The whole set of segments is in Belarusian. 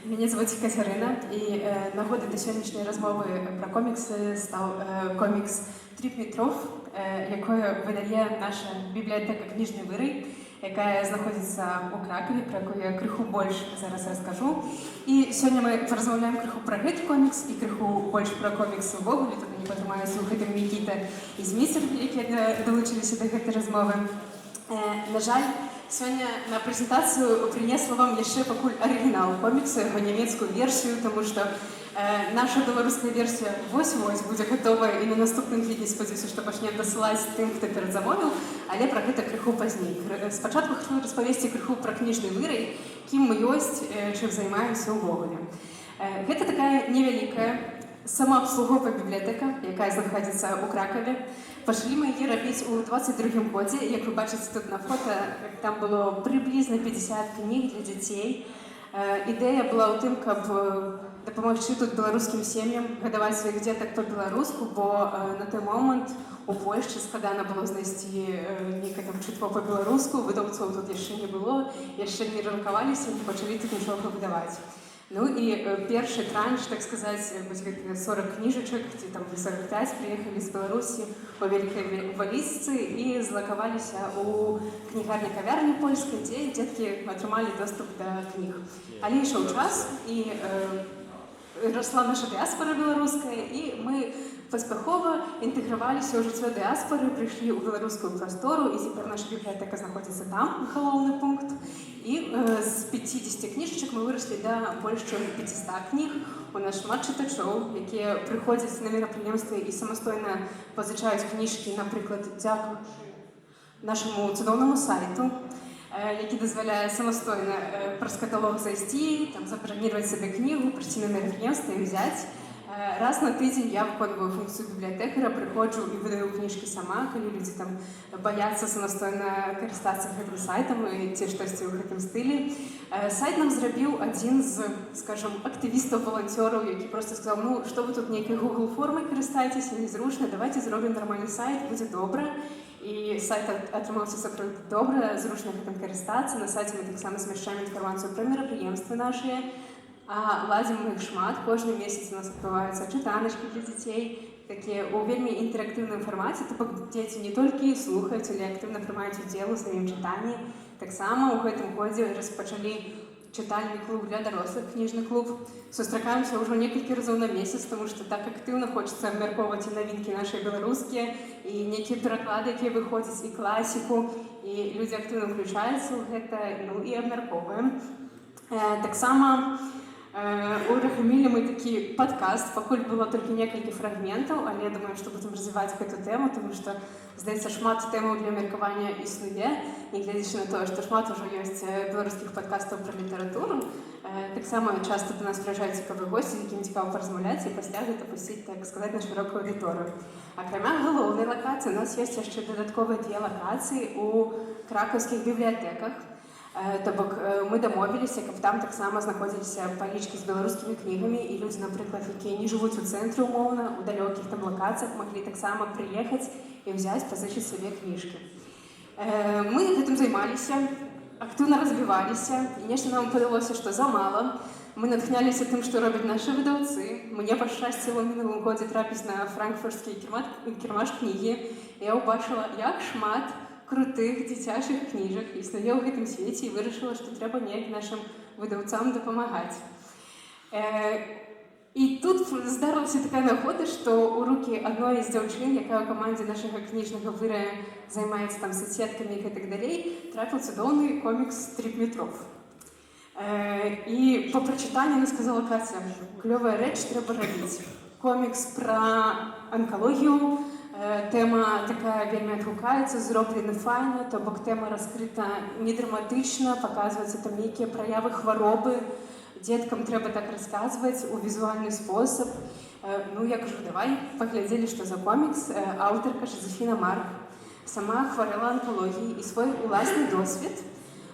Мяне зваць Кацярына, і нагодай да сённяшняй размовы пра коміксы стаў комікс «Тріп метров», якое выдае наша бібліятэка «Кніжны вырай», якая знаходзіцца ў Кракаве, пра якую я крыху больш зараз раскажу. І сёння мы паразмаўляем крыху пра гэты комікс і крыху больш пра коміксы ўвогуле, тут не падтрымаюцца ў гэтым Мікіта і Зміцер, якія далучыліся да гэтай размовы. На жаль, сёння на прэзентацыю прынесла вам яшчэ пакуль арыгінал комікса, яго нямецкую версію, таму што наша беларуская версія вось-вось будзе гатовая і на наступным тыдні спадзяюся, што пачнем дасылаць тым, хто перадзамовіў, але пра гэта крыху пазней. Спачатку хачу распавесці крыху пра кніжны вырай, кім мы ёсць, чым займаемся ўвогуле. Гэта такая невялікая самаабслуговая бібліятэка, якая знаходзіцца ў Кракаве. Пачалі мы яе рабіць у 22-м годзе. Як вы бачыце тут на фота, там было прыблізна 50 кніг для дзяцей. Ідэя была ў тым, каб дапамагчы тут беларускім сем'ям гадаваць сваіх дзетак па-беларуску, бо на той момант у Польшчы складана было знайсці нейкае там чытво па-беларуску, выдаўцоў тут яшчэ не было, яшчэ не рынкаваліся, не пачалі тут нічога выдаваць. Ну і першы транш, так сказаць, 40 кніжачак, ці там 45 прыехалі з Беларусі у вялікай валізцы і злакаваліся ў кнігарні-кавярні польскай, дзе дзеткі атрымалі доступ да кніг. Але ішоў час, і расла наша дыаспара беларуская, і мы паспяхова інтэграваліся ў жыццё дыаспары, прыйшлі ў беларускую прастору, і цяпер наша бібліятэка знаходзіцца там, галоўны пункт. І з 50 кніжачак мы выраслі да больш чым 500 кніг. У нас шмат чытачоў, якія прыходзяць на мерапрыемствы і самастойна пазычаюць кніжкі, напрыклад, дзякуючы нашаму цудоўнаму сайту, які дазваляе самастойна праз каталог зайсці, забраніраваць сабе кнігу, прыйсці на мерапрыемства і ўзяць. Раз на тыдзень я выконваю функцыю бібліятэкара, прыходжу і выдаю кніжкі сама, калі людзі там баяцца самастойна карыстацца гэтым сайтам ці штосьці ў гэтым стылі. Сайт нам зрабіў адзін з, скажам, актывістаў-валанцёраў, які проста сказаў: ну, што вы тут нейкай Google формай карыстаецеся, незручна, давайте зробім нармальны сайт, будзе добра. І сайт атрымаўся сапраўды добра, зручна гэтым карыстацца. На сайце мы таксама змяшчаем інфармацыю пра мерапрыемствы нашыя. Ладзім мы іх шмат, кожны месяц у нас адбываюцца чытаначкі для дзяцей, такія ў вельмі інтэрактыўным фармаце, то бок дзеці не толькі слухаюць, але актыўна прымаюць удзел у сваім чытанні. Таксама ў гэтым годзе распачалі чытальны клуб для дарослых, кніжны клуб. Сустракаемся ўжо некалькі разоў на месяц, таму што так актыўна хочацца абмяркоўваць і навінкі нашыя беларускія, і нейкія пераклады, якія выходзяць, і класіку, і людзі актыўна ўключаюцца ў гэта, ну і абмяркоўваем. Таксама урахамілі мы такі падкаст, пакуль было толькі некалькі фрагментаў, але я думаю, што будзем развіваць гэту тэму, тому што, здаецца, шмат тэмаў для меркавання існуе, нягледзячы на тое, што шмат ужо ёсць беларускіх падкастаў пра літаратуру. Таксама часта да нас прыязджаюць цікавыя госці, з якімі цікава паразмаўляць і пасля гэта пусціць, так сказаць, на шырокую аўдыторыю. Акрамя галоўнай лакацыі, у нас ёсць яшчэ дадатковыя 2 лакацыі ў кракаўскіх бібліятэках. То бок мы дамовіліся, каб там таксама знаходзіліся палічкі з беларускімі кнігамі, і людзі, напрыклад, якія не жывуць у цэнтры умоўна, у далёкіх там лакацыях, маглі таксама прыехаць і ўзяць, пазычыць сабе кніжкі. Мы гэтым займаліся, актыўна развіваліся, і нешта нам падалося, што замала. Мы натхняліся тым, што робяць нашы выдаўцы. Мне пашчасціла ў мінулым годзе трапіць на франкфуртскі кірмаш кнігі. Я ўбачыла, як шмат крутых дзіцячых кніжак існуе ў гэтым свеце, і вырашыла, што трэба неяк нашым выдаўцам дапамагаць. І тут здарылася такая нагода, што ў рукі адной з дзяўчын, якая ў камандзе нашага кніжнага вырая займаецца там соцсеткамі і гэтак далей, трапіў цудоўны комікс «Тріп метров». І па прачытанні она сказала: Катя, клёвая рэч, трэба рабіць. Комікс пра анкалогію, тэма такая вельмі адгукаецца, зроблена файна, то бок тэма раскрыта не драматычна, паказваюцца там нейкія праявы хваробы. Дзеткам трэба так расказваць у візуальны спосаб. Ну, я кажу, давай паглядзелі, што за комікс. Аўтарка Жозефіна Марк сама хварэла анкалогіяй і свой уласны досвед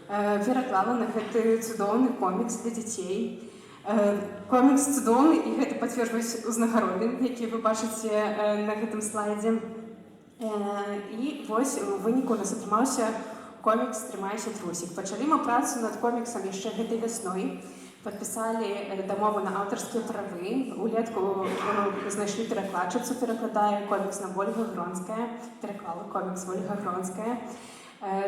пераклала на гэты цудоўны комікс для дзяцей. Комікс цудоўны, і гэта пацверджваюць узнагароды, якія вы бачыце на гэтым слайдзе. І вось у выніку у нас атрымаўся комікс «Трымайся, трусік». Пачалі мы працу над коміксам яшчэ гэтай вясной. Падпісалі дамову на аўтарскія правы. Улетку знайшлі перакладчыцу, перакладае комікс на Ольга Гронская, пераклала комікс Ольга Гронская.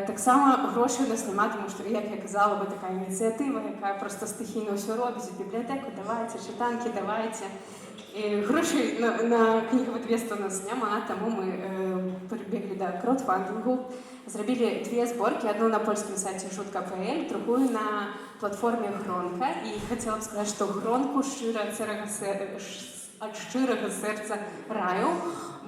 Таксама грошай у нас няма, тому што, як я казала, такая ініцыятыва, якая проста стыхійна ўсё робіць у бібліятэку, давайце, чытанкі, давайце. Грошай на кнігавыдавецтва у нас няма, таму мы прыбеглі да краудфандингу, зрабілі две зборкі, адну на польскім сайце Жутка.pl, другую на платформе Гронка. І хацела б сказаць, што Гронку ад шчырага сэрца раю,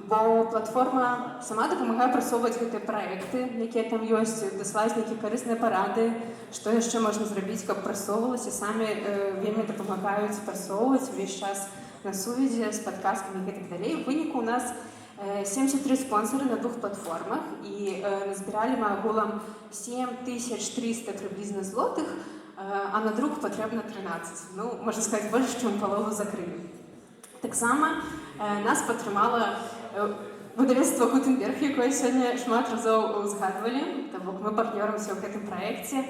бо платформа сама дапамагае прасоўваць гэтыя праекты, якія там ёсць, даслаць нейкія карысныя парады, што яшчэ можна зрабіць, каб прасоўвалася, самі вельмі дапамагаюць прасоўваць увесь час на сувязі з падказкамі і гэтак далей. У выніку у нас 73 спонсоры на двух платформах, і назбіралі мы агулам 7300 прыблізна злотых, а на друк патрэбна 13. Ну, можна сказаць, больш, чым палову закрылі. Таксама нас падтрымала выдавецтва Гутенберг, якое сёння шмат разоў узгадвалі. То бок мы партнёримся ў гэтым праекце,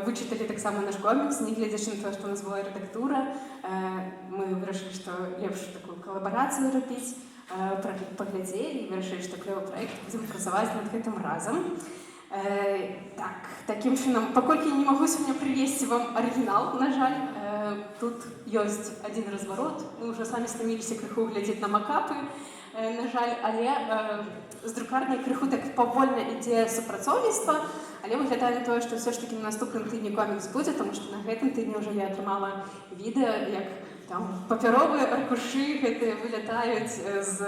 вычыталі таксама наш комікс, нягледзячы на тое, што у нас была рэдактура. Мы вырашылі, што лепш такую калабарацыю рабіць, паглядзелі і вырашылі, што клёвы праект, будзем працаваць над гэтым разам. Такім чынам, паколькі не магу сёння прывесці вам арыгінал, на жаль, тут ёсць адзін разворот. Мы ўжо самі стаміліся крыху глядзець на макапы, на жаль, але з друкарняй крыху так павольна ідзе супрацоўніцтва, але выглядае на тое, што ўсё ж такі на наступным тыдні комікс будзе, таму што на гэтым тыдні ўжо я атрымала відэа, як там папяровыя аркушы гэтыя вылятаюць з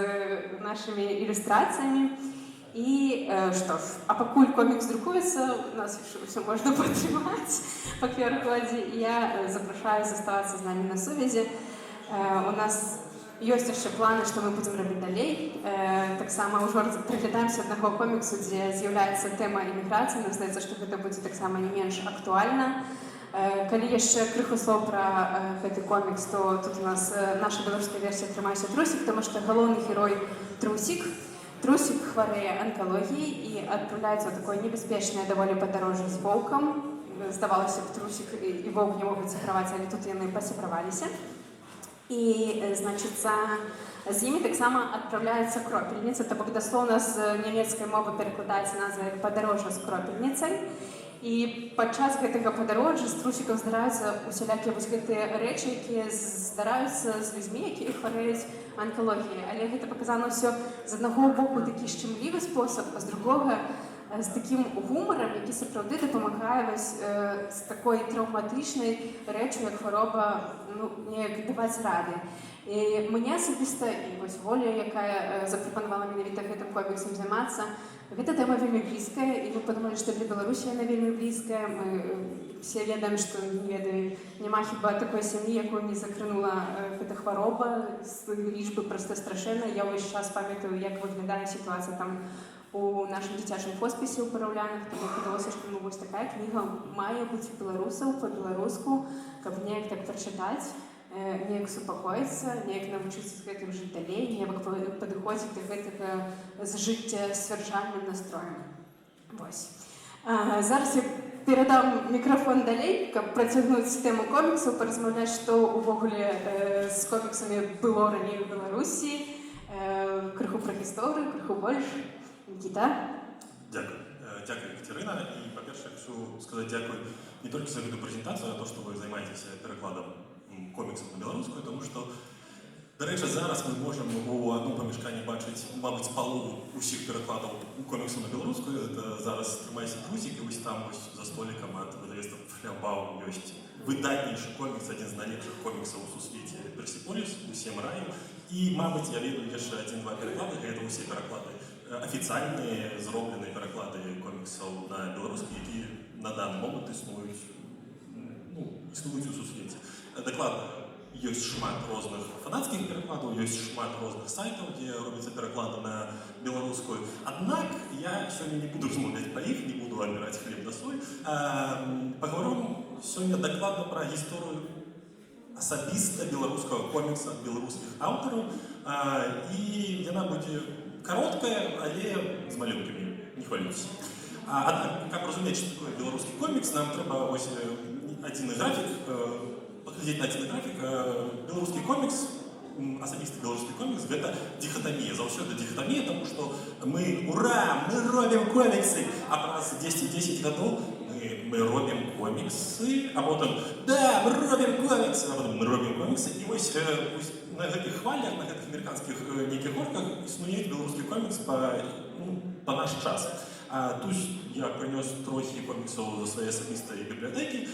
нашымі ілюстрацыямі. І што ж, а пакуль комікс друкуецца, у нас ўсё можна падтрымаць па QR-кодзе, і я запрашаю заставацца з намі на сувязі. У нас ёсць яшчэ планы, што мы будзем рабіць далей. Таксама ўжо прыглядаемся аднаго коміксу, дзе з'яўляецца тэма іміграцыі. Нам здаецца, што гэта будзе таксама не менш актуальна. Калі яшчэ крыху слоў пра гэты комікс, то тут у нас наша беларуская версія «Трымайся, трусік», таму што галоўны герой Трусік. Трусік хварэе анкалогіяй і адпраўляецца ў такое небяспечнае даволі падарожжа з воўкам. Здавалася б, Трусік і воўк не могуць сябраваць, але тут яны пасябраваліся. І, значыцца, з імі таксама адпраўляецца кропельніца, то бок даслоўна з нямецкай мовы перакладаецца назва як «падарожжа з кропельніцай». І падчас гэтага падарожжа з Трусікам здараюцца усялякія вось гэтыя рэчы, якія здараюцца з людзьмі, якія хварэюць анкалогіяй. Але гэта паказана ўсё з аднаго боку такі шчымлівы спосаб, а з другога з такім гумарам, які сапраўды дапамагае вось з такой траўматычнай рэчу, як хвароба, неяк даваць рады. І мне асабіста, і вось Воля, якая запрапанавала менавіта гэтым коміксам займацца, гэта тэма вельмі блізкая, і мы падумалі, што для Беларусі яна вельмі блізкая. Мы все ведаем, што няма хіба такой сям'і, якую не закранула гэта хвароба, лічбы проста страшэнныя. Я ўвесь час памятаю, як выглядае сітуацыя там у нашым дзіцячым хоспісе ў Параўлянах, таму падалося, што вось такая кніга мае быць у беларусаў па-беларуску, каб неяк так прачытаць, неяк супакоіцца, неяк навучыцца з гэтым жыць далей, неяк падыходзіць да гэтага з жыццясцвярджальным настроем. Вось. Зараз я перадам мікрафон далей, каб працягнуць тэму коміксаў, паразмаўляць, што ўвогуле з коміксамі было раней у Беларусі, крыху пра гісторыю, крыху больш. Никита? Дякую. Дякую, Екатерина. І, по-перше, хочу сказати дякую не тільки за эту презентацію, а то, що ви займаєтеся перекладом коміксів на білоруську, тому що, до речі, зараз ми можемо у одному помішканні бачити, мабуть, половину усіх перекладів коміксів на білоруську. Це зараз «Тримайся, трусик», і ось там, ось за столиком від видавецтва «Шляхбаум» є видатніший комікс, один з найліпших коміксів у сусвіті «Персеполіс», «Усім раю». І, мабуть, я веду ще один-два переклади, це усі переклади. Офіційні зроблені переклади коміксів на білоруський, які на даний момент існують у сусвіті. Докладно, є шмат різних фанатських перекладів, є шмат різних сайтів, де робляться переклади на білоруську. Однак, я сьогодні не буду розмовляти по їх, не буду обирати хліб на соль. Поговоримо сьогодні докладно про історію особисто білоруського коміксу, білоруських авторів. І вона буде короткая, але з малюнками, не хвалюйтесь. Однак, как разумеется, что такое белорусский комикс, нам треба ось один график паглядзець на цінаграфік, беларускі комікс, асабісты беларускі комікс гэта дихотомія, заўсёды дихотомія, тому што мы робім коміксы, а праз 10 гадоў мы робім коміксы, а потым да, мы робім коміксы, а потым мы робім коміксы, і вось на гэтых хвалях, на гэтых амерыканскіх нейкіх горках існуе беларускі комікс па наш час. Тут я прынёс трохі коміксаў за свае асабістыя бібліятэкі.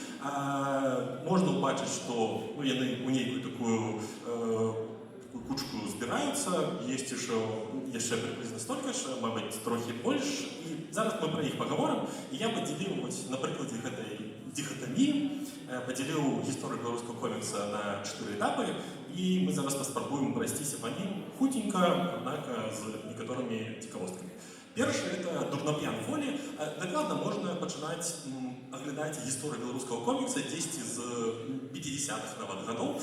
Можна ўбачыць, што яны ў нейкую такую кучку збіраюцца, ёсць яшчэ прыблізна столькі ж, мабыць, трохі больш. І зараз мы пра іх пагаворым. І я падзяліў на прыкладзе гэтай дихотоміі, падзяліў гісторыю беларускага комікса на 4 этапы, і мы зараз паспрабуем прайсціся па ім хутенька, аднак з некаторымі цікавосткамі. Першае – это «Дурнап'ян волі». Дакладна можна пачынаць аглядаць гісторыю беларускага комікса дзесьці з 50-х нават гадоў.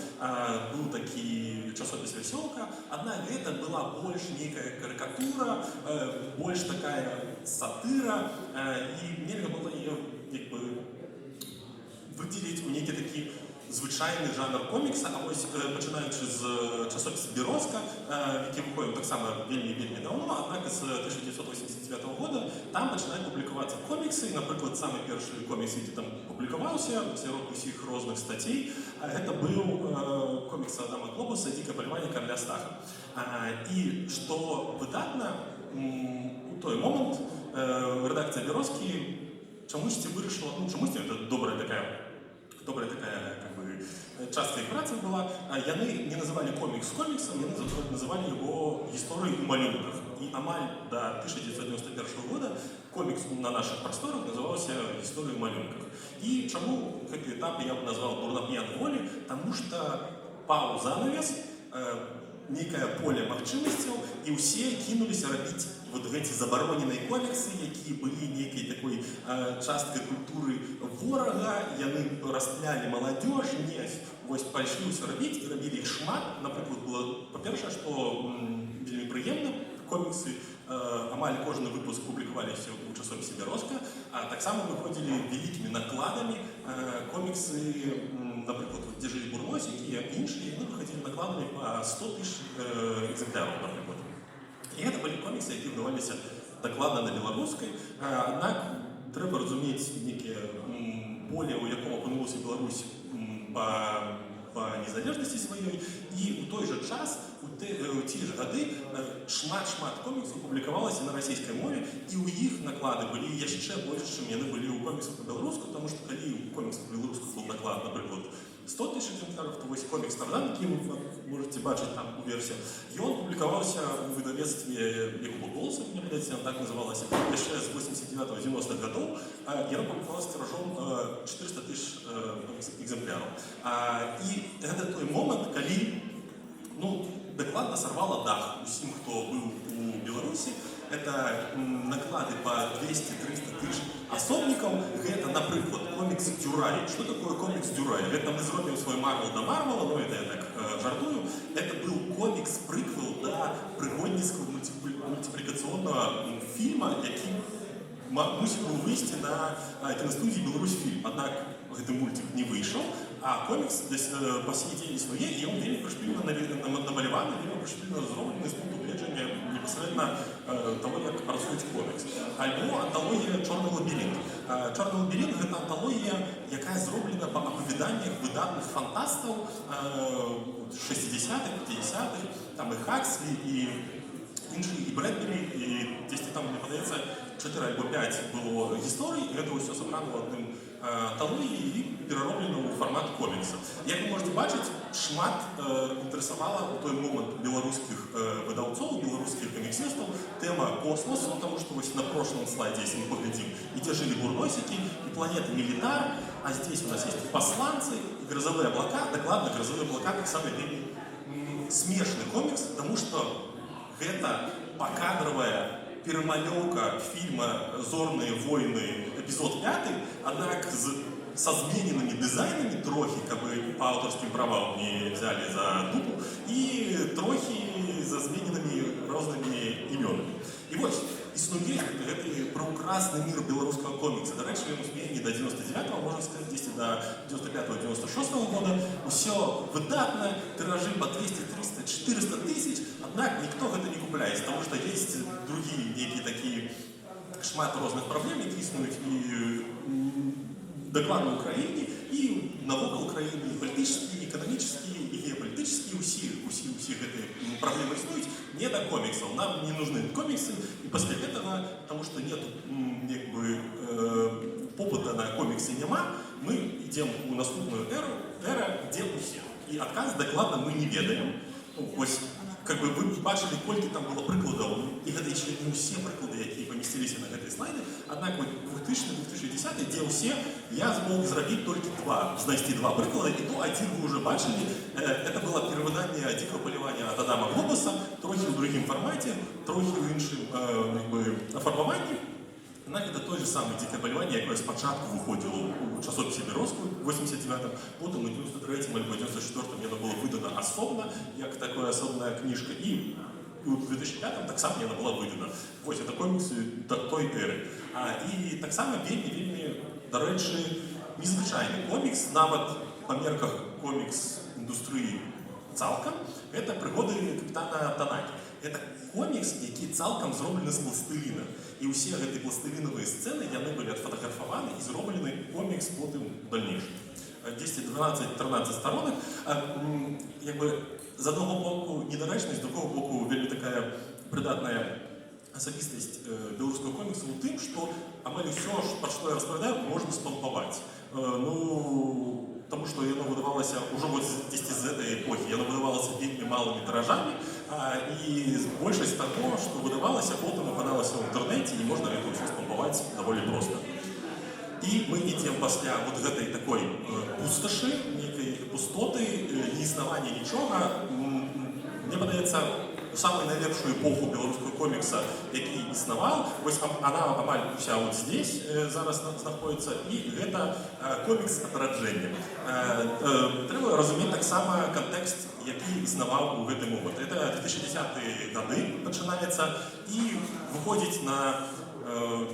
Быў такі часопіс «Вясёлка», аднак гэта была больш нейкая карыкатура, больш такая сатыра, і нельга было яе выдзеліць у нейкі такі звычайны жанр комікса, а вось пачынаючы з часопіса «Берозка», які выходзіў таксама вельмі даўно, аднак з 1989 года там пачынаюць публікавацца коміксы. Напрыклад, самы першы комікс, які там публікаваўся сярод усіх розных стацей, гэта быў комікс Адама Глобуса «Дзікае паляванне караля Стаха». І што выдатна, у той момант рэдакцыя «Берозкі» чамусьці вырашыла, чамусьці гэта добрая такая частка іх працы была, яны не называлі комікс коміксам, яны называлі яго гісторыяй у малюнках. І амаль да 1991 года комікс на нашых прасторах называўся гісторыяй у малюнках. І чаму гэты этап я б назваў «Дурнап'ян волі», таму што паў занавес, нейкае поле магчымасцяў, і ўсе кінуліся рабіць гэты забароненыя коміксы, якія былі нейкай такой часткай культуры ворага, яны расстралялі маладзёж, вось пайшлі ўсё рабіць і рабілі іх шмат. Напрыклад, было, па-першае, што вельмі прыемна, коміксы амаль кожны выпуск публікаваліся ў часопісе «Берозка», а таксама выходзілі вялікімі накладамі коміксы, напрыклад, «Дзе жылі бурмозікі» і іншыя, яны выходзілі накладамі па 100 000 экземпляраў, напрыклад. І гэта былі коміксы, які выдаваліся дакладна на беларускай, аднак трэба разумець нейкае поле, у якому апынулася Беларусь па незалежнасці сваёй, і ў той жа час, у ці ж гады, шмат коміксаў публікавалася на расійскай мове, і ў іх наклады былі яшчэ больш, чым яны былі ў коміксах па-беларуску, таму што калі ў коміксах па-беларуску быў наклад, напрыклад, 100 000 экземпляров, то вось комікс «Тарзан», які вы можете бачыць там у версіях, ён публікаваўся ў выдавецтве Якуба Колоса, мне падаецца, ён так называлася, яшчэ з 89-90-х гадоў. Яно публікавалася тиражом 400 000 экземпляраў. І гэта той момант, калі дакладна сарвала дах усім, хто быў у Беларусі. Это наклады по 200-300 тысяч асобнікаў. Гэта, напрыклад, комікс «Дюрай». Что такое комікс «Дюрай»? Гэта мы зробім свой Марвел да Марвела, это я так жартую. Это был комікс-прыквел да прыгодніцкага мультиплікацыйнага фільма, які мусіў быў выйсці на кінастудыі «Беларусьфільм». Аднак гэты мультик не выйшаў, а комікс па сей дзень існуе, і ён вельмі прышпільна намаляваны, вельмі прышпільна зроблены з пункту гледжання непасрэдна того, як працуюць комікс. Альбо анталогія «Чорны лабірынт». «Чорны лабірынт» – гэта анталогія, якая зроблена па апавяданнях выдатных фантастаў 60-х, 50-х, там і Хакслі, і іншых, і Брэдбері, і дзесьці там, мне падаецца, 4 альбо 5 было гісторый, і гэта ўсё сабрана ў адным анталогіі і перароблена ў фармат комікса. Як вы можете бачыць, шмат інтарэсавала ў той момант беларускіх выдаўцоў, беларускіх каміксістаў тэма космосу, потому что вось на прошлом слайде, если мы поглядим, и «Где жили бурносики», и «Планета Милитар», а здесь у нас есть «Посланцы», и «Грозовые облака». Докладно, «Грозовые облака» как самый смешный комикс, потому что гэта покадровая перамалёўка фільма «Зорныя войны» эпизод 5, аднак со змененымі дызайнамі трохі, каб па аўтарскім правам не взяли за дупу, і трохі за змененымі рознымі імёнамі. І вось, існуе гэты праўкрасны мір беларускага комікса. Дарэчы, ён існуе не да 99-го, можна сказаць, дзесьці да 95-96 года. Усё выдатна, тыражы по 200, 300, 400 тысяч, аднак ніхто гэта не купляе, таму што ёсць другія нейкія такія шмат розных праблем, які існуюць і дакладна ў краіне, і навокал краіны, і палітычныя, і эканамічныя, і геапалітычныя, усе гэтыя праблемы існуюць не да коміксаў. Нам не нужны коміксы, і пасля гэтага, таму што нет попыта на коміксы няма, мы ідзем у наступную эра, дзе ўсе. І адказ дакладна мы не ведаем. Вось, вы бачылі, колькі там было прыкладаў, і гэта яшчэ не ўсе прыклады, якія памясціліся на гэтай слайдзе, аднак 2000-2010, дзе ўсе, я змог зрабіць толькі знайсці два прыклады, і то адзін вы уже бачылі. Это было перавыданне «Дикого полевания» ад Адама Глобуса, трохі ў другім фармаце, трохі ў іншым афармаванні. Аднак это той же самый «Дикое полевание», якое спачатку выходило у часопісе «Берозку» в 89-м, потом у 93-м альбо 94-м яно было выдано асобна, як такая асобная книжка, і у 2005-м так само яна была выдана. Вось, это коміксы той эры. І так само вельмі, дарэчы, незвычайны комікс, нават па мерках комікс-індустрыі цалкам, это «Прыгоды капітана Танакі». Это комікс, які цалкам зроблены з пластыліна. І ўсе гэтыя пластылінавыя сцэны, яны былі адфотаграфаваны і зроблены комікс потым дальнейшым. 10-12-13 сторонок. З одного боку недарэчнасць, з другого боку вельмі такая прыдатная асабістасць беларускага коміксу ў тым, што амаль усё, пра што я распавядаю, можна спампаваць. Тому што яно выдавалася ўжо дзесьці з гэтай эпохі, яно выдавалася вельмі малымі тыражамі, і большасць таго, што выдавалася, потым апыналася ў інтэрнэце, і можна гэта ўсё спампаваць даволі проста. І мы ідзем пасля гэтай такой пусташы, нейкай пустоты, неіснавання нічога. Мне падаецца, самую найлепшую эпоху беларускага комікса, які існаваў, вось она амаль уся вот здесь зараз знаходіцца, і гэта комікс адраджэння. Трэба разумець таксама кантэкст, які існаваў у гэты момант. Это 2010-е гады пачынаецца, і выходзіць на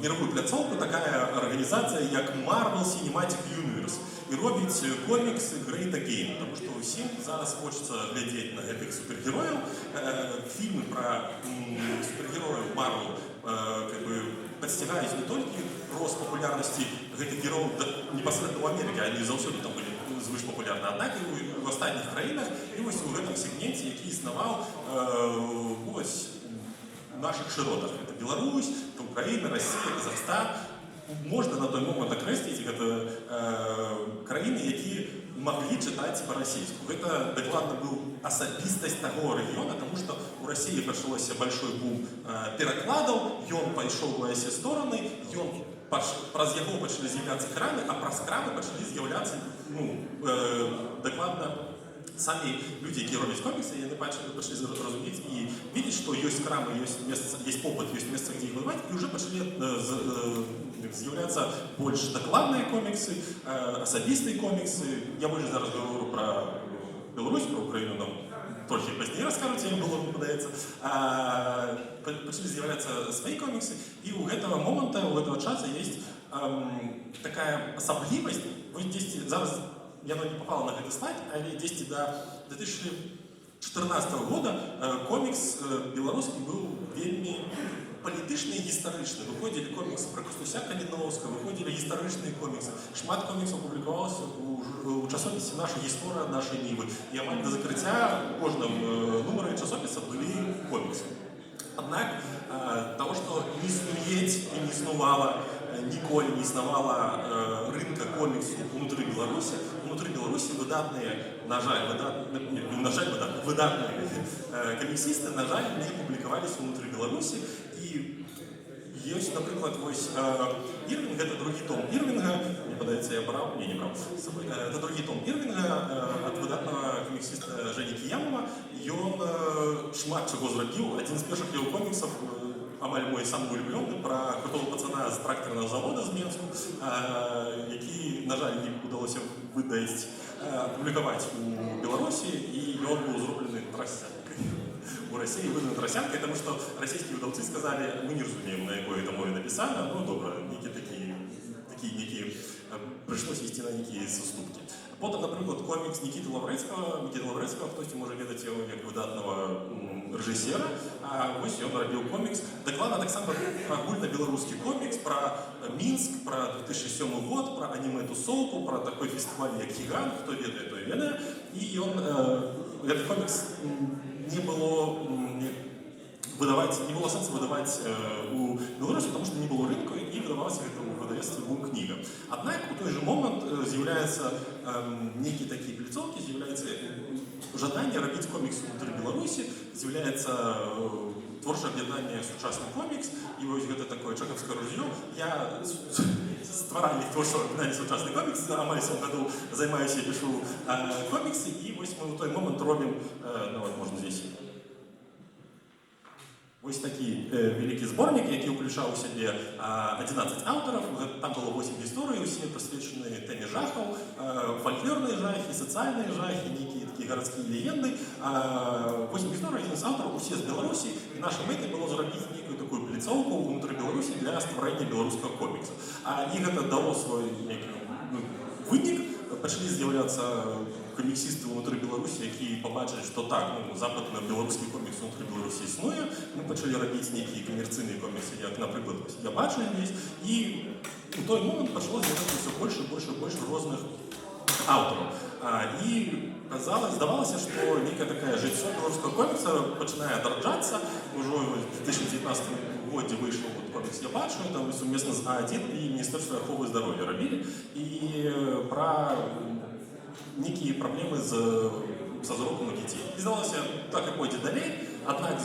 мировую пляцоўку такая арганізацыя, як Marvel Cinematic Universe, і робіць коміксы Great Again, потому што ўсім зараз хочацца глядзець на гэтых супергерояў. Фільмы пра супергерояў Marvel падсцігаюць не толькі рост папулярнасці гэтых герояў непасрэдна ў Амерыке, они заўсёды там былі звышпапулярны, аднак і ў астатніх краінах, і вось у гэтым сегменце, які існаваў в наших широтах. Это Беларусь, это Украина, Россия, Казахстан. Можна на той момант акрэсліць гэта краіны, якія маглі чытаць па-расійску. Гэта дакладна быў асабістасць таго рэгіёна, таму што ў Расіі пачалося большой бум перакладаў, ён пайшоў у усе стороны, праз яго пачалі з'яўляцца крамы, а праз крамы пачалі з'яўляцца дакладна самі людзі, якія робяць коміксы, яны пачалі разумець і видеть, што ёсць крамы, ёсць попыт, ёсць месца, дзе іх вываць, і ўжо пачалі з'яўляцца больш дакладныя коміксы, асабістыя коміксы. Я больш зараз говорю пра Беларусь, пра Украіну, нам трохі пазней раскажуць, як было, мне падаецца. Пачалі з'яўляцца свае коміксы, і ў гэтага моманта, у гэтага часа ёсць такая асаблівасць. Вось дзесьці зараз яно не попало на гэты слайд, але дзесьці до 2014 года комікс беларускі быў вельмі палітычны і гістарычны. Выходзілі коміксы пра Кастуся Каліноўскага, выходзілі гістарычныя коміксы. Шмат коміксаў публікавалася у часопісе «Наша гісторыя», «Нашай Нівы». І амаль да закрыцця у кожным нумары часопіса былі коміксы. Аднак таго, што не існуець і не існувала, ніколі не існавала рынка коміксу ўнутры Беларусі. Унутры Беларусі выдатныя, выдатныя коміксісты, на жаль, не публікаваліся ўнутры Беларусі. І ёсць, напрыклад, вось Ірвінг, гэта другі том Ірвінга, мне падаецца, я браў, не браў з сабой, это другі том Ірвінга ад выдатнага коміксіста Жені Кіямова. Ён шмат чаго зрабіў. Адзін з першых яго коміксаў, амаль мой самы улюблены, пра крутого пацана з трактарнага завода з Менску, які, на жаль, не удалося публікаваць у Беларусі, і ён быў зроблены трасянкай у Росії виданий Тросянкой, тому що російські видавці сказали, ми не розуміємо, на якої там мові написано, ну добре, прийшлося йти на якісь уступки. Потім, наприклад, комікс Нікіти Лаврецького, хтось може відати його як видатного режисера, а ось він робив комікс. Докладно так само про агульно-білоруський комікс, про Мінськ, про 2007 год, про аніме-тусовку, про такий фестиваль, як Гігант, хто відає, той відає. І этот комікс не було сенсу видавати у Білорусі, тому що не було ринку і видавалося у видавництві «Бум-книга». Однак у той же момент з'являються некие такі пліцовки, з'являється жадання робити комікси внутрі Білорусі, з'являється творче об'єднання «Сучасний комікс», і ось це таке чеховське ружье. Я стваральник творчого об'єднання «Сучасний комікс», амаль 7 году займаюся і пишу комікси, і ось ми в той момент робимо, ну от можна здесь, ось такий великий зборник, який включав у себе 11 авторів. Там було 8 історій, усі присвячені темі жахів, фольклорні жахи, соціальні жахи, які такі городські легенди. 8 історій, 11 авторів, усі з Білорусі. І наша мета було зробити некую таку пліцовку внутрі Білорусі для створення білоруського коміксу. І це дало свій винник. Почали з'являтися коміксисти внутрі Білорусі, які побачили, що так, западно-білоруський комікс внутрі Білорусі існує. Ми почали робити які комерційні комікси, як, наприклад, «Я бачу здесь». І у той момент почало з'являтися все більше різних авторів. І здавалося, що нека така життя білоруського коміксу починає дорожатися. Уже в 2019 году вийшов комікс «Я бачу», там совместно з А1 і Міністерство охорони здоров'я робили. І про некие проблемы со здоровьем у детей. И здавалося, так и пойдет далее, однак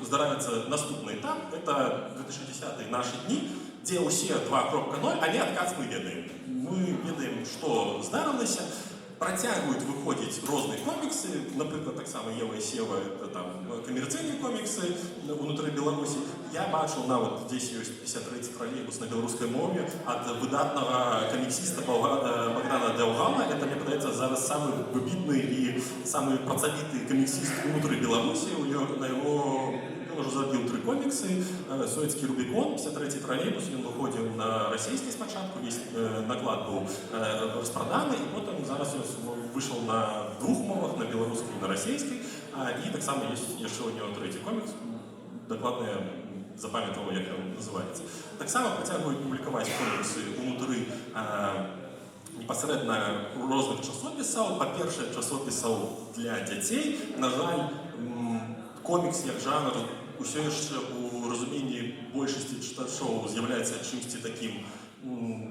здараецца наступны этап, это 2010 наши дни, где усе 2.0, але адказ мы ведаем. Мы ведаем, что здарылася, працягваюць выходзіць розныя коміксы, напрыклад, таксама Ева і Сева, это там камерцыйныя коміксы внутры Беларусі. Я бачыў нават здесь ёсць 53 троллейбус на беларускай мове ад выдатнага каміксіста Богдана Дяўгала. Это, мне падаецца, зараз самы выбітны і самы працавіты каміксіст внутры Беларусі. На яго он уже зрабіў 3 коміксы. Советскі Рубікон, 53 троллейбус, ён выходзіў на расійскі спачатку, весь наклад быў распраданы, і потым зараз вышел на 2 мовах, на беларускай і на расійскай. І таксама ёсць яшчэ у него 3 комікс, дакладна я запамятаваў, як ён называецца. Таксама працягваюць публікаваць коміксы ўнутры непасрэдна розных часопісаў. Па-першае, часопісаў для дзяцей. На жаль, комікс як жанр усё яшчэ у разуменні большасці чытачоў з'яўляецца чымсьці такім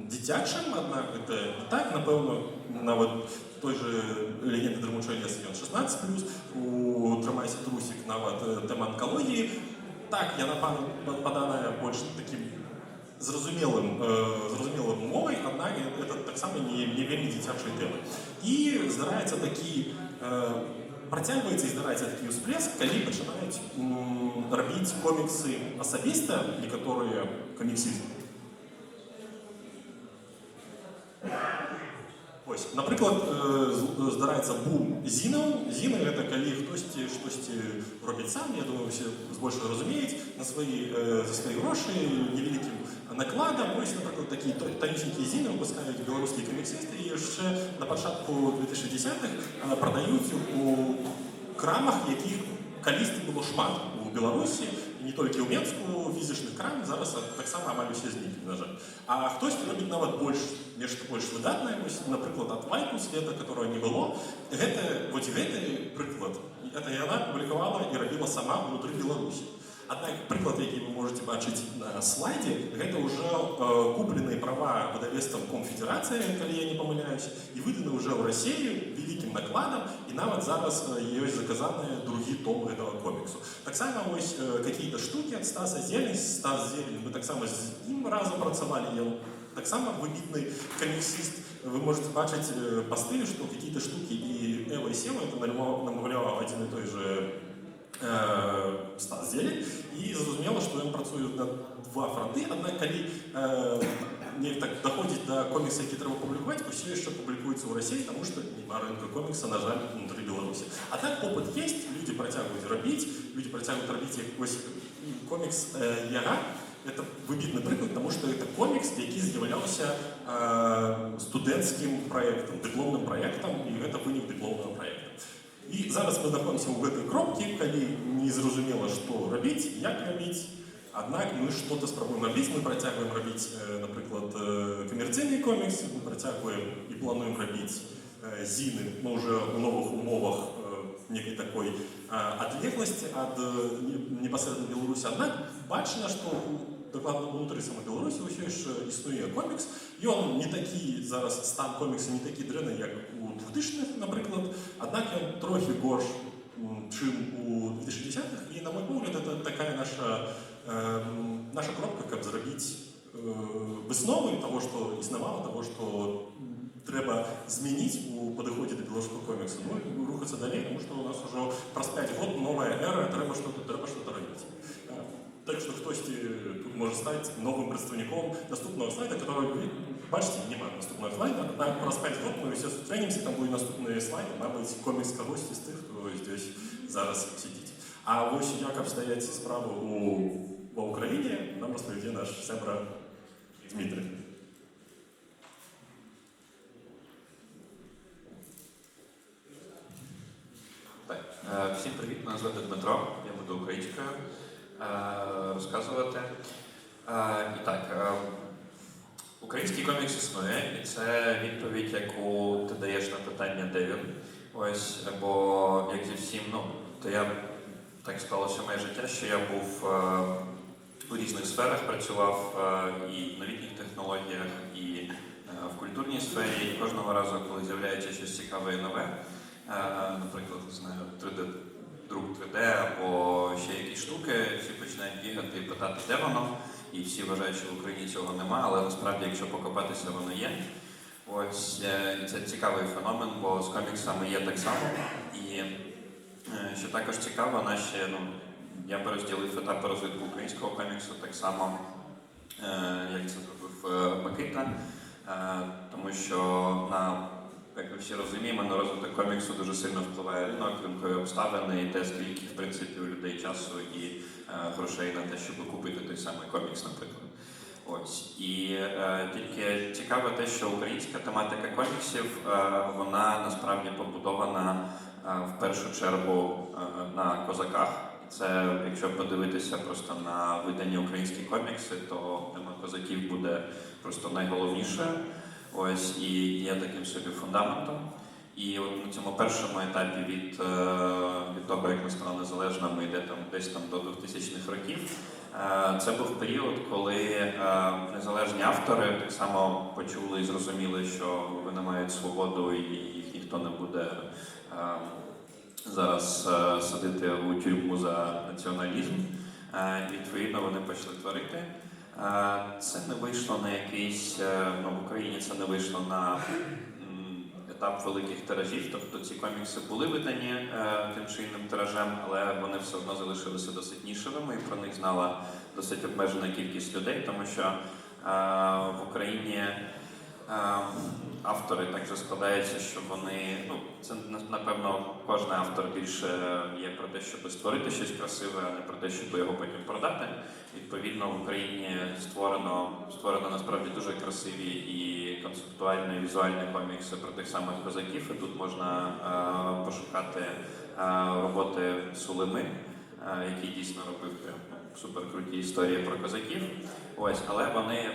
дзіцячым, аднак гэта не так, напэўна, нават той же «Легенды Драмуча леса» ён 16+, у «Трымайся, трусік» нават тэма онкалогіі. Так, яна паданая больш такім зразумелым мовай, аднак это таксама не вельмі дзіцячыя тэмы. І здараецца такі працягваецца і здараецца такі ўсплеск, калі пачынаюць рабіць коміксы асабіста, некаторыя каміксісты. Ось, напрыклад, здараецца бум зінаў. Зіны — гэта калі хтосьці штосьці робіць сам, я думаю, усе збольшага разумеюць, за свае грошы, невялікім накладам. Ось, напрыклад, такія танюсенькія зіны выпускаюць беларускія каміксісты і яшчэ на пачатку 2010-х прадаюць у крамах, якіх калісьці было шмат у Беларусі, і не толькі ў Менску, фізічных крам, зараз таксама амаль усе зніклі, на жаль. А хтосьці робіць нават нешта больш выдатнае, напрыклад, ад Вайку света, которого не было. Гэты прыклад, это яна публікавала і рабіла сама ўнутры Беларусі. Аднак прыклад, які вы можете бачыць на слайдзе, гэта ўжо купленыя права выдавецтвам Конфедерацыі, калі я не памыляюся, і выданы ўжо ў Расіі вялікім накладам, і нават зараз ёсць заказаны другі том гэтага коміксу. Таксама вось какие-то штукі ад Стаса Зелень. Стас Зелень, мы таксама з ім разам працавалі, ён таксама выбітны каміксіст. Вы можете бачыць па стылі, што какие-то штукі і Ева і Сева, это намаўляў адзін і той же Стас Зелень, і зразумела, што ён працуе на 2 фронты, аднак калі не так доходзіць да комікса, які трэба публікаваць, усе яшчэ публікуюцца ў Расіі, таму што няма рынка комікса, на жаль, внутры Беларусі. А так опыт есть, людзі люди працягваюць рабіць, люди працягваюць рабіць якось комікс Яга. Это выбітны прыклад, тому што это комікс, які з'яўляўся студэнцкім праектам, дыпломным праектам, і гэта вынік дыпломнага праекта. І зараз мы знаходзімся ў гэтай кропкі, калі не зразумела, што рабіць, як рабіць, аднак мы што-то спрабуем рабіць, мы працягваем рабіць, напрыклад, камерцыйны комікс, мы працягваем і плануем рабіць зіны, но уже ў новых умовах некай такой адлегласці ад непасрэдна Беларусі. Аднак бачна, што дакладна ўнутры самой Беларусі ўсё яшчэ існуе комікс. Ён не такі зараз, стан комікса не такі дрэнны, як у 2000-х, напрыклад, аднак ён трохі горш, чым у 2010-х. І, на мой погляд, это такая наша кропка, каб зрабіць высновы таго, што існавала, таго, што трэба змяніць у падыходзе да беларускага комікса. Ну, і рухацца далей, тому што у нас ужо праз 5 год новая эра, трэба што-то рабіць. Так што хтосьці тут можа стаць новым прадстаўніком наступнага слайда, который, бачыце, няма наступнага слайда, аднак праз 5 год мы ўсе сустрэнемся, там будзе наступныя слайды, мабыць, комікс кагосьці з тых, хто здесь зараз сидзіць. А вось як абстаяць справу ва ўкраіне, нам распавядзе наш сябра Дмитрий. Всім привіт, мене звати Дмитро, я буду українською розказувати. І так, український комікс існує, і це відповідь, яку ти даєш на питання, де він. Ось, бо, як зі всім, то я, так сталося моє життя, що я був у різних сферах, працював і в новітніх технологіях, і в культурній сфері, і кожного разу, коли з'являється щось цікаве і нове, наприклад, не знаю, 3D, друк 3D або ще якісь штуки, всі починають бігати і питати, де воно, і всі вважають, що в Україні цього немає, але насправді, якщо покопатися, воно є. Ось, і це цікавий феномен, бо з коміксами є так само. І що також цікаво, я би розділив етапи розвитку українського коміксу так само, як це зробив Микита, тому що як ми всі розуміємо, на розвиток коміксу дуже сильно впливає ринок, ринкові обставини і те, скільки, в принципі, у людей часу і грошей на те, щоб купити той самий комікс, наприклад. Ось. І тільки цікаво те, що українська тематика коміксів, вона насправді побудована в першу чергу на козаках. Це, якщо подивитися просто на видані українські комікси, то тема козаків буде просто найголовнішою. Ось, і є таким собі фундаментом. І от на цьому першому етапі від того, як ми стали незалежними, йде десь до 2000-х років, це був період, коли незалежні автори так само почули і зрозуміли, що вони мають свободу і їх ніхто не буде зараз садити у тюрму за націоналізм. І, відповідно, вони почали творити. Це не вийшло на якийсь, в Україні це не вийшло на етап великих тиражів, тобто ці комікси були видані тим чи іншим тиражем, але вони все одно залишилися досить нішевими, і про них знала досить обмежена кількість людей, тому що в Україні автори так же складаються, що вони, це напевно кожен автор більше є про те, щоб створити щось красиве, а не про те, щоб його потім продати. Відповідно, в Україні створено насправді дуже красиві і концептуальні, і візуальні комікси про тих самих козаків. І тут можна пошукати роботи Сулими, який дійсно робив суперкруті історії про козаків. Ось, але вони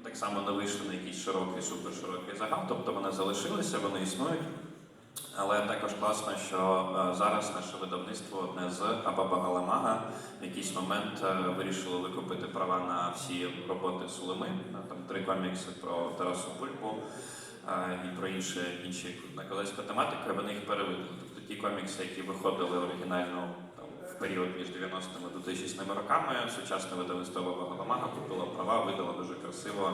так само не вийшли на якийсь суперширокий загал, тобто вони залишилися, вони існують. Але також класно, що зараз наше видавництво одне з Абаба-Галамага в якийсь момент вирішило викупити права на всі роботи Сулими. Там 3 комікси про Тарасу Бульбу і про інші на козацьку тематику, вони їх перевидали. Тобто ті комікси, які виходили оригінально в період між 90-ми і 2000-ми роками, сучасне видавництво Абаба-Галамага купило права, видало дуже красиво.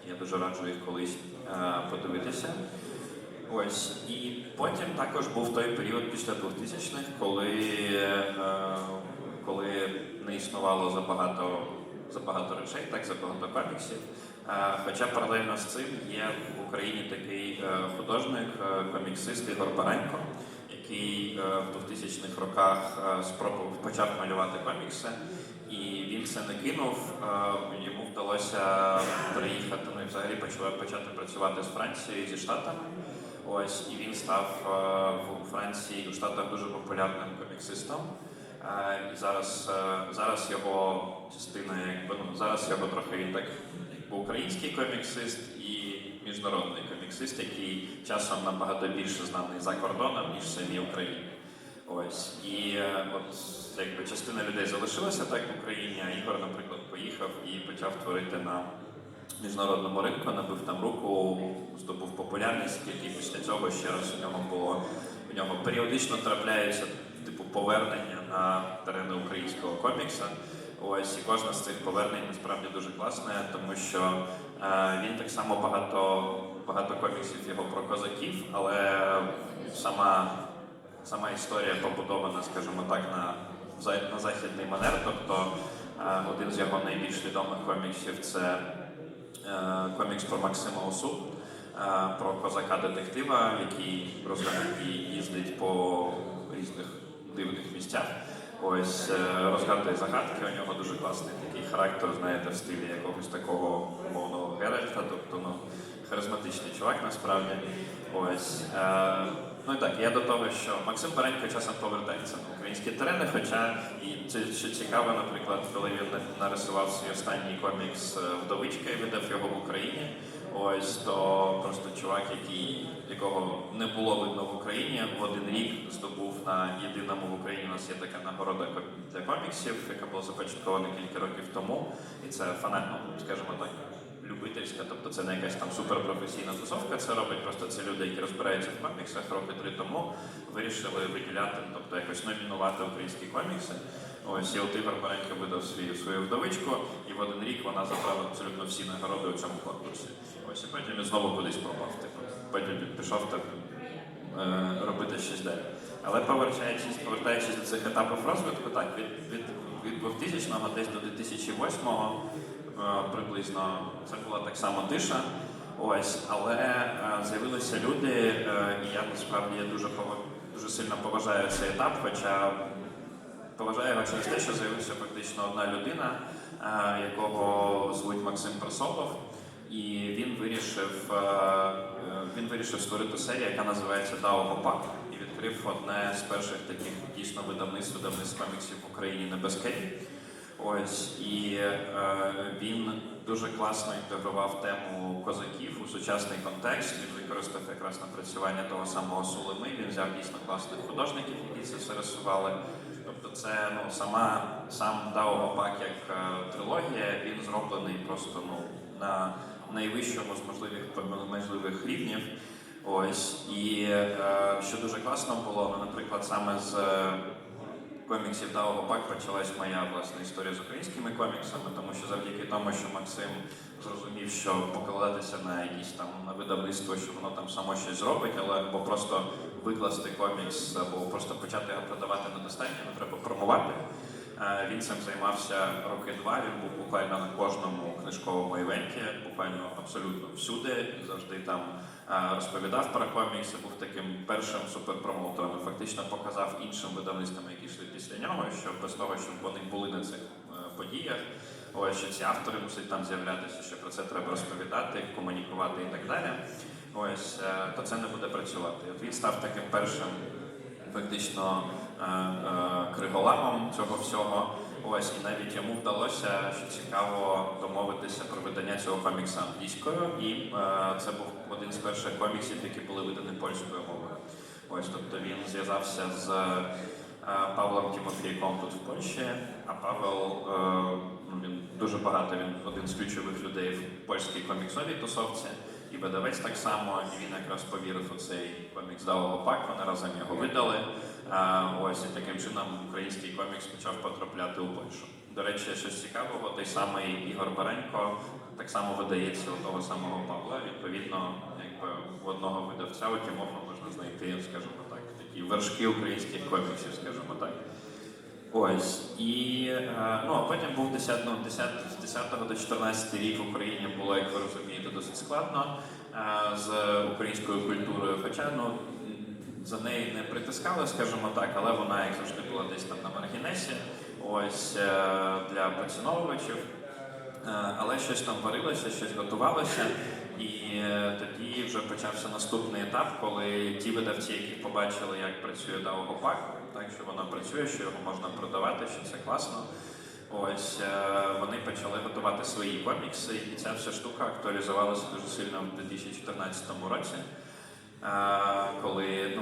Я дуже раджу їх колись подивитися. Ось. І потім також був той період після 2000-х, коли не існувало забагато речей, забагато коміксів. Хоча паралельно з цим є в Україні такий художник, коміксист Ігор Баранько, який в 2000-х роках почав малювати комікси, і він це не кинув. Йому вдалося переїхати, ну і взагалі почати працювати з Францією, зі Штатами. Ось, і він став у Франції, у Штатах дуже популярним коміксистом. І зараз його частина, зараз його трохи він так український коміксист і міжнародний коміксист, який часом набагато більше знаний за кордоном, ніж в самій Україні. Ось. І от якби частина людей залишилася так в Україні, а Ігор, наприклад, поїхав і почав творити на міжнародному ринку, набив там руку, здобув популярність, і після цього ще раз у нього періодично трапляються типу повернення на терени українського комікса. Ось, і кожна з цих повернень насправді дуже класна, тому що він так само багато коміксів його про козаків, але сама історія побудована, скажімо так, на західний манер. Тобто один з його найбільш відомих коміксів це комікс про Максима Осу, про козака-детектива, який їздить по різних дивних місцях. Ось, розгадує загадки, у нього дуже класний такий характер, знаєте, в стилі якогось такого мовного Геральта, тобто, ну, харизматичний чувак насправді. Ось. Ну і так, я до того, що Максим Баренько часом повертається на українські терени, хоча, і це що цікаво, наприклад, коли він нарисував свій останній комікс «Вдовичка» і видав його в Україні, ось, то просто чувак, якого не було видно в Україні, в один рік здобув на єдиному в Україні, у нас є така нагорода для коміксів, яка була започаткована кілька років тому, і це фанатно, скажімо так, любительська, тобто це не якась там суперпрофесійна тусовка, це робить просто це люди, які розбираються в коміксах, роки 3 тому вирішили виділяти, тобто якось номінувати українські комікси. Ось, і от Ігор Баренько видав свою вдовичку, і в один рік вона забрала абсолютно всі нагороди у цьому конкурсі. Ось, і потім він знову кудись пропав, типу, потім пішов так робити щось далі. Але повертаючись до цих етапів розвитку, так, від 2000-го десь до 2008-го приблизно це була так само тиша. Ось, але з'явилися люди, і я насправді дуже сильно поважаю цей етап, хоча поважаю його через те, що з'явився фактично одна людина, якого звуть Максим Просопов, і він вирішив створити серію, яка називається «Дао Гопак», і відкрив одне з перших таких дійсно видавництв коміксів в Україні «Небескері». Ось, і він дуже класно інтегрував тему козаків у сучасний контекст, він використав якраз напрацювання того самого Сулими, він взяв дійсно класних художників, які це все рисували. Тобто це, ну, сам Дао Гопак як трилогія, він зроблений просто, ну, на найвищому з можливих рівнів. Ось, і що дуже класно було, ну, наприклад, саме з коміксів Дао Гопак почалась моя власна історія з українськими коміксами, тому що завдяки тому, що Максим зрозумів, що покладатися на якісь там на видавництво, що воно там само щось зробить, або просто викласти комікс, або просто почати його продавати недостатньо, не треба промувати. Він цим займався роки 2, він був буквально на кожному книжковому івенті, буквально абсолютно всюди, завжди там розповідав про комікси, був таким першим суперпромоутером, фактично показав іншим видавництвам, які йшли після нього, що без того, щоб вони були на цих подіях, ось, що ці автори мусять там з'являтися, що про це треба розповідати, комунікувати і так далі, ось, то це не буде працювати. От він став таким першим фактично криголамом цього всього. Ось, і навіть йому вдалося, що цікаво, домовитися про видання цього комікса англійською, і це був один з перших коміксів, які були видані польською мовою. Ось, тобто він зв'язався з Павлом Тимофійком тут в Польщі, а Павел, він дуже багато, він один з ключових людей в польській коміксовій тусовці, і видавець так само, і він якраз повірив у цей комікс «Дао Гопак», вони разом його видали. Ось, і таким чином український комікс почав потрапляти у Польщу. До речі, щось цікавого, той самий Ігор Баренько так само видається у того самого Павла. Відповідно, якби в одного видавця у Тімофа можна знайти, скажімо так, такі вершки українських коміксів, скажімо так. Ось, і ну, а потім був з 10 до 14 рік в Україні було, як ви розумієте, досить складно з українською культурою, хоча, ну, за неї не притискали, скажімо так, але вона, як завжди, була десь там на маргінесі, ось для поціновувачів. Але щось там варилося, щось готувалося, і тоді вже почався наступний етап, коли ті видавці, які побачили, як працює DAO Gopak, так що воно працює, що його можна продавати, що це класно. Ось вони почали готувати свої комікси, і ця вся штука актуалізувалася дуже сильно в 2014 році, коли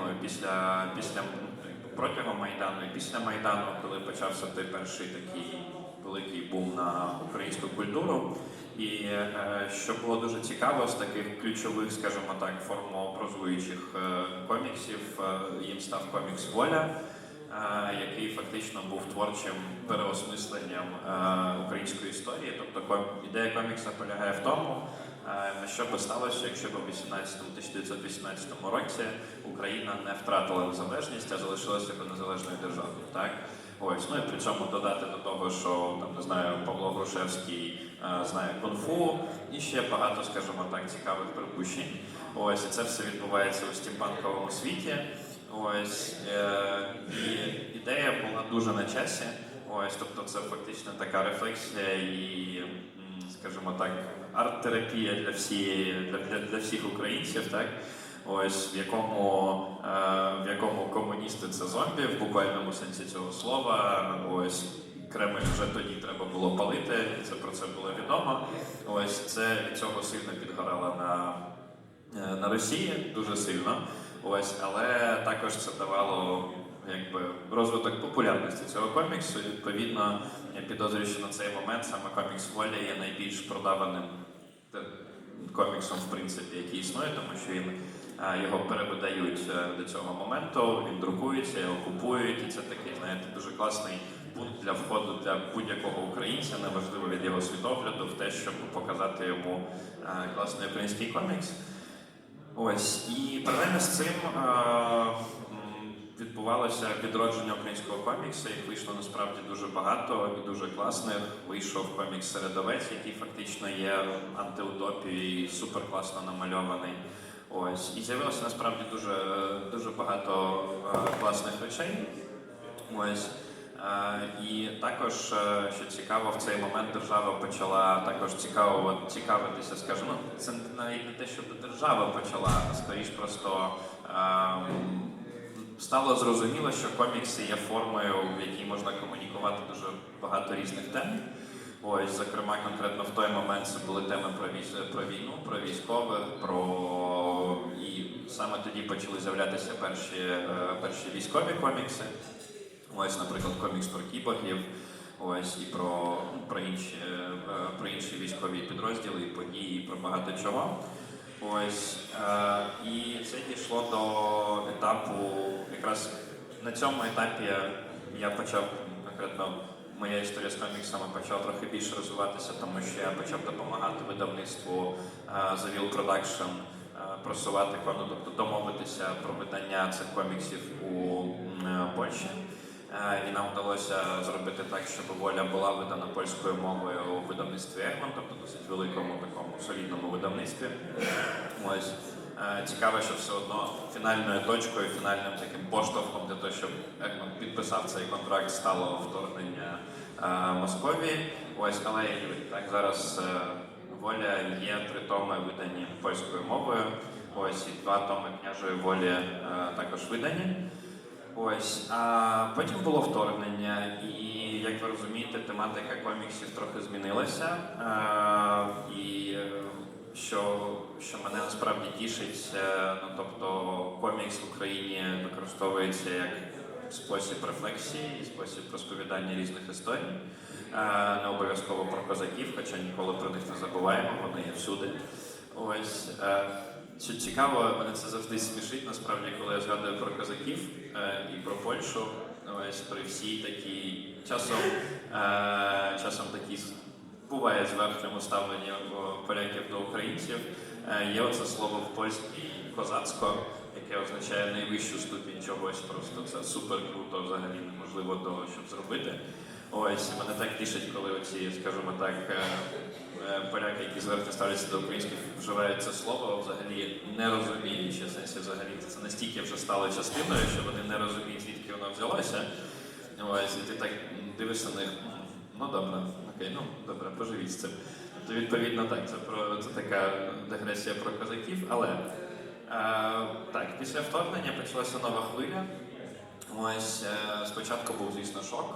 протягом Майдану і після Майдану, коли почався той перший такий великий бум на українську культуру. І що було дуже цікаво з таких ключових, скажімо так, формообразуючих коміксів, їм став комікс «Воля», який фактично був творчим переосмисленням української історії. Тобто ідея комікса полягає в тому, що би сталося, якщо б у 1918 році Україна не втратила незалежність, а залишилася б незалежною державою. Так? Ось, ну і при цьому додати до того, що там, не знаю, Павло Грушевський знає кунг-фу, і ще багато, скажімо так, цікавих припущень. Ось, і це все відбувається у стімпанковому світі. Ось, і ідея була дуже на часі. Ось, тобто це фактично така рефлексія і, скажімо так, арт-терапія для всіх українців, так? Ось, в якому комуністи це зомбі, в буквальному сенсі цього слова. Ось, Кремль вже тоді треба було палити, це про це було відомо. Ось, це від цього сильно підгорало на Росії, дуже сильно. Ось, але також це давало якби розвиток популярності цього коміксу. Відповідно, я підозрюю, що на цей момент саме комікс «Воля» є найбільш продаваним коміксом, в принципі, який існує, тому що його перевидають до цього моменту, він друкується, його купують, і це такий, знаєте, дуже класний пункт для входу для будь-якого українця, неважливо від його світогляду, в те, щоб показати йому класний український комікс. Ось, і паралельно з цим відбувалося відродження українського коміксу, їх вийшло насправді дуже багато і дуже класних. Вийшов комікс «Середовець», який фактично є антиутопією і супер класно намальований. Ось, і з'явилося насправді дуже багато класних речей. Ось. І також, що цікаво, в цей момент держава почала також цікавитися, скажімо, це навіть не те, що держава почала, а скоріш просто стало зрозуміло, що комікси є формою, в якій можна комунікувати дуже багато різних тем. Ось, зокрема, конкретно в той момент це були теми про війну, про військових, і саме тоді почали з'являтися перші військові комікси. Ось, наприклад, комікс про кіборгів, ось, і про інші військові підрозділи, і події, і про багато чого. Ось, і це дійшло до етапу, якраз на цьому етапі я почав, конкретно моя історія з коміксами почала трохи більше розвиватися, тому що я почав допомагати видавництву The Will Production просувати, тобто домовитися про видання цих коміксів у Польщі. І нам вдалося зробити так, щоб «Воля» була видана польською мовою у видавництві Egmont, тобто досить великому такому солідному видавництві. Ось. Цікаво, що все одно фінальною точкою, фінальним таким поштовхом для того, щоб Egmont підписав цей контракт, стало вторгнення Московії. Ось, але так, зараз «Воля» є 3 томи видані польською мовою. Ось, і 2 томи «Княжої волі» також видані. Ось, а потім було вторгнення, і, як ви розумієте, тематика коміксів трохи змінилася. І що мене насправді тішить, ну, тобто комікс в Україні використовується як спосіб рефлексії і спосіб розповідання різних історій. Не обов'язково про козаків, хоча ніколи про них не забуваємо, вони є всюди. Ось. Що цікаво, мене це завжди смішить, насправді, коли я згадую про козаків і про Польщу. Ось при всій такій часом такі буває зверхньому ставленні поляків до українців. Є оце слово в польській «козацько», яке означає найвищу ступінь чогось, просто це супер круто, взагалі неможливо того, щоб зробити. Ось, мене так тішить, коли оці, скажімо так, поляки, які зверху ставляться до українських, вживають це слово, взагалі не розуміючи, в сенсі взагалі це настільки вже стало частиною, що вони не розуміють, звідки воно взялося. Ось, і ти так дивишся на них, ну добре, окей, ну добре, поживіть з цим. Тобто, відповідно, так, це така дегресія про козаків, але так, після вторгнення почалася нова хвиля. Ось спочатку був, звісно, шок.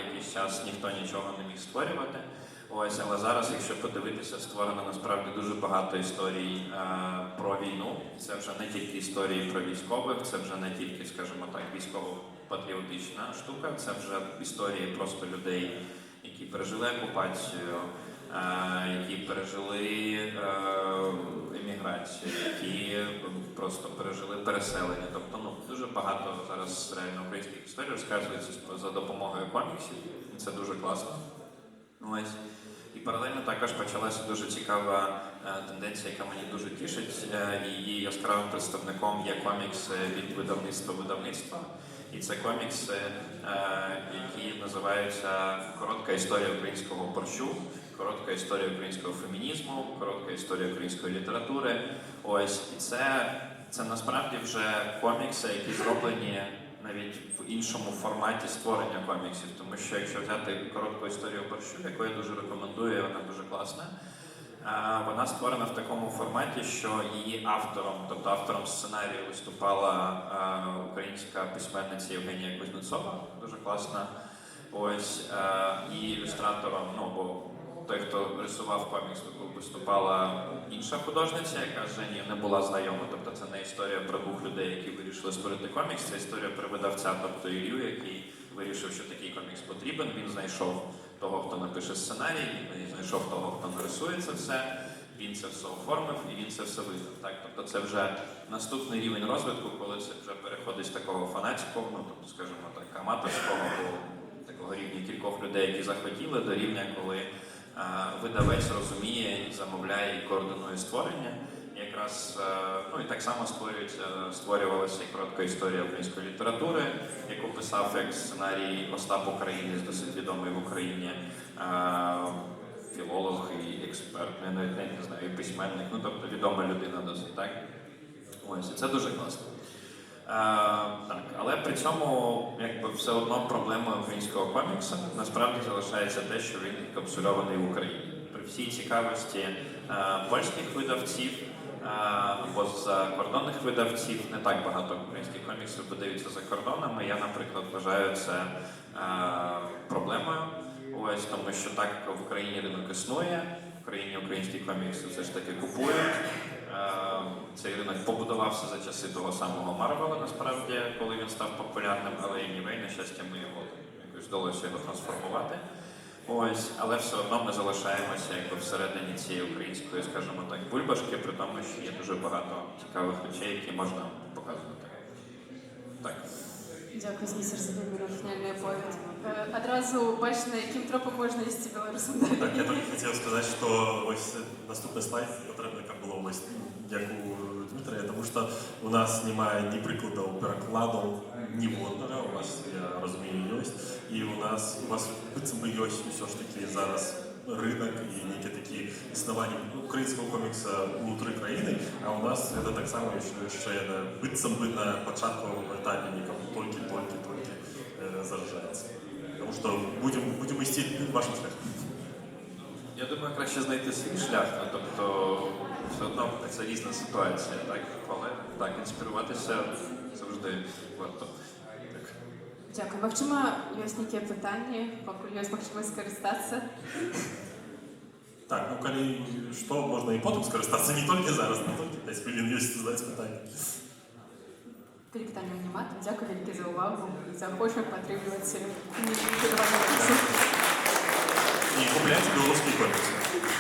Якийсь час ніхто нічого не міг створювати. Ось, але зараз, якщо подивитися, створено насправді дуже багато історій про війну. Це вже не тільки історії про військових, це вже не тільки, скажімо так, військово-патріотична штука, це вже історії просто людей, які пережили окупацію, які пережили еміграцію, які просто пережили переселення. Тобто, ну, дуже багато зараз реально українських історій розказується за допомогою коміксів. Це дуже класно. Ось. І паралельно також почалася дуже цікава тенденція, яка мені дуже тішить. Її яскравим представником є комікси від видавництва. І це комікси, які називаються «Коротка історія українського борщу», «Коротка історія українського фемінізму», «Коротка історія української літератури». Ось, і це насправді вже комікси, які зроблені навіть в іншому форматі створення коміксів. Тому що якщо взяти «Коротку історію борщу», яку я дуже рекомендую, вона дуже класна, вона створена в такому форматі, що її автором, тобто автором сценарію виступала українська письменниця Євгенія Кузнецова, дуже класна. Ось, і ілюстратором, ну, бо той, хто рисував комікс, виступала інша художниця, яка з Женєю не була знайома. Тобто це не історія про двох людей, які вирішили створити комікс, це історія про видавця, тобто Ілью, який вирішив, що такий комікс потрібен. Він знайшов того, хто напише сценарій, він знайшов того, хто нарисує це все, він це все оформив і він це все видав. Так? Тобто це вже наступний рівень розвитку, коли це вже переходить з такого фанатського, ну, тобто, скажімо так, аматорського, або такого рівня кількох людей, які захотіли, до рівня, коли видавець розуміє, і замовляє і координує створення. Якраз, ну і так само створювалася і коротка історія української літератури, яку писав як сценарій Остап Українець, досить відомий в Україні філолог і експерт, я навіть не знаю, і письменник, ну тобто відома людина досить, так? Ось, і це дуже класно. Так, але при цьому якби все одно проблемою українського коміксу насправді залишається те, що він капсульований в Україні. При всій цікавості польських видавців або закордонних видавців не так багато українських коміксів видаються за кордонами. Я, наприклад, вважаю це проблемою. Ось, тому що так в Україні ринок існує, в Україні українські комікси все ж таки купують. Цей ринок побудувався за часи того самого Марвела, насправді, коли він став популярним, але anyway, на щастя, ми його якось вдалося його трансформувати. Ось, але все одно ми залишаємося якби всередині цієї української, скажімо так, бульбашки, при тому, що є дуже багато цікавих речей, які можна показувати. Так. Дякую, Змісер, за вельми натхненну оповідь. Одразу бачите, яким тропом можна їсти білорусом далі. Так, я тільки хотів сказати, що ось наступний слайд потрібно, як було ось дякую Дмитрія, тому що у нас немає ні прикладу перекладу, ні водного, у вас, я розумію, є. І у вас би є все ж таки зараз ринок і які такі існування українського коміксу внутрі країни, а у нас це так само ще битцем би на початковому етапі нікому тільки заражається. Тому що будемо йти вашим шляхом. Я думаю, краще знайти свій шлях, тобто все одно це різна ситуація, так? Але так, інспіруватися завжди варто. Так. Дякую. Магчыма, ёсць нейкія пытанні, пакуль ёсць магчымасць скарыстацца. Так, ну калі што, можна і потым скарыстацца, не толькі зараз, не толькі 5 хвілін ёсць задаць пытанне. Калі пытанняў няма, то дзякуй вялікі за ўвагу і захочам падтрымліваць кнігі. І купляць беларускія коміксы.